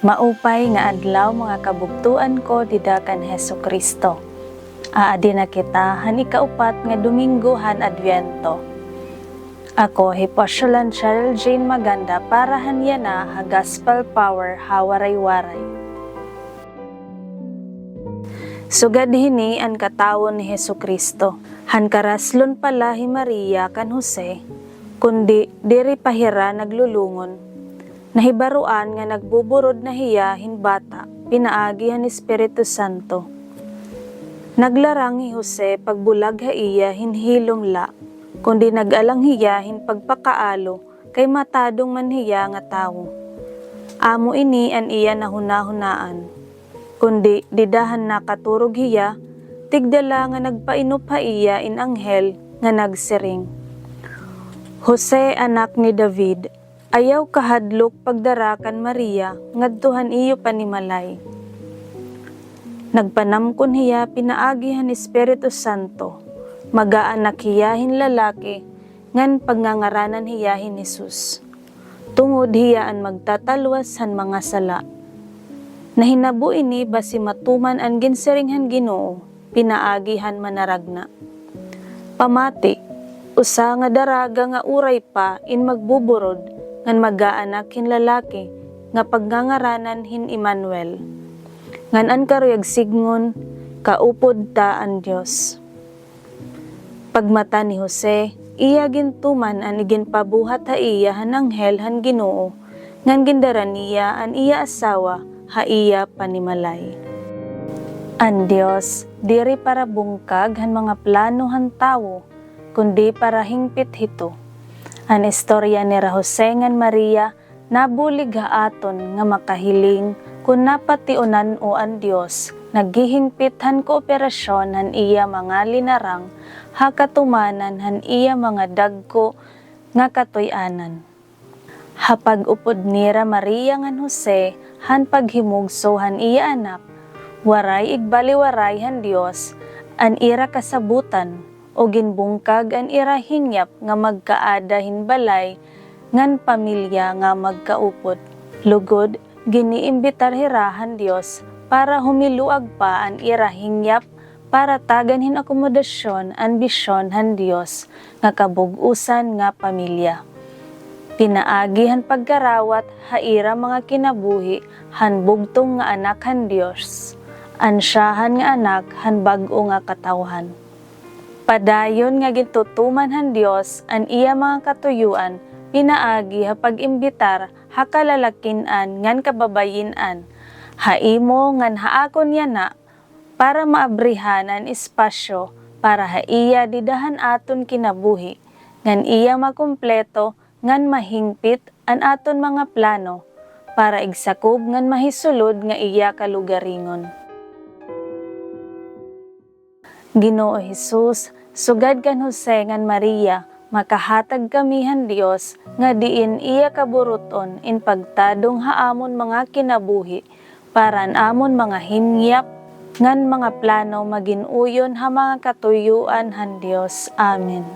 Maupay nga adlaw mga kabugtuan ko didakan Hesukristo. Aadi na kita han ikaupat nga Domingo han Adviento. Ako Hipasyolan Cheryl Jane Maganda para hanyana ha Gospel Power hawaray-waray. Sugad hini ang katawon ni Hesukristo. Han karaslon pala hi Maria kan Jose, kundi diri pahira naglulungon. Nahibaruan nga nagbuburod na hiya hin bata, pinaagi han Espiritu Santo. Naglarang hi Jose pagbulag ha iya hin hilom la, kundi nagalang hiya hin pagpakaalo kay matadong man hiya nga tawo. Amo ini an iya nahuna-hunaan, kundi didahan nakaturog hiya, tigdala nga nagpainop ha iya in anghel nga nagsiring. Jose anak ni David, ayaw kahadlok pagdarakan Maria ngadtuhan iyo panimalay. Nagpanamkon hiya pinaagi han Espiritu Santo, magaanak hiya hin lalaki, ngan pagnangaranan hiya hin Jesus. Tungod hiya an magtatalwas han mga sala. Nahinabu ini basi matuman an ginsiring han Ginoo, pinaagi han manaragna. Pamati, usa nga daraga nga uray pa in magbuburod, ngan magaanak hin lalaki, nga pagnangaranan hin Emmanuel. Ngan an karuyag signon, kaupod ta ang Dios. Pagmata ni Jose, iya gintuman an iginpabuhat ha iya han anghel han Ginoo, ngan gindaran niya an iya asawa ha iya panimalay. An Dios, diri para bungkag han mga plano han tawo, kundi para hingpit hito. An istorya ni Jose ngan Maria nabulig haaton nga makahiling kun napatiunan o an Dios naghihingpit han kooperasyon han iya mga linarang ha katumanan han iya mga dagko nga katuy-anan. Hapag upod nira Maria ngan Jose han paghimugso han iya anak, waray igbaliwaray han Dios an ira kasabutan o ginbungkag an ira hingyap nga magkaada hinbalay ngan pamilya nga magkaupod. Lugod, giniimbitar hirahan Dios para humiluag pa an ira hingyap para tagan hin akomodasyon an bisyon han Dios nga kabug-usan nga pamilya. Pinaagi han pagkarawat ha ira mga kinabuhi han bugtong nga anak han Dios, ansyahan nga anak han bag-o nga katawhan. Padayon nga gintutuman han Dios an iya mga katuyuan, pinaagi ha pag-imbitar ha kalalakinan ngan kababayinan, haimo ngan haakon yana para maabrihan an espasyo para ha iya didahan aton kinabuhi, ngan iya makumpleto ngan mahingpit an aton mga plano, para igsakob ngan mahisulod nga iya kalugaringon. Ginoo Jesus, sugad kan Jose ngan Maria, makahatag kami han Dios nga diin iya kaburuton in pagtadong haamon mga kinabuhi, paran amon mga hingyap ngan mga plano maginuyon ha mga katuyuan han Dios. Amen.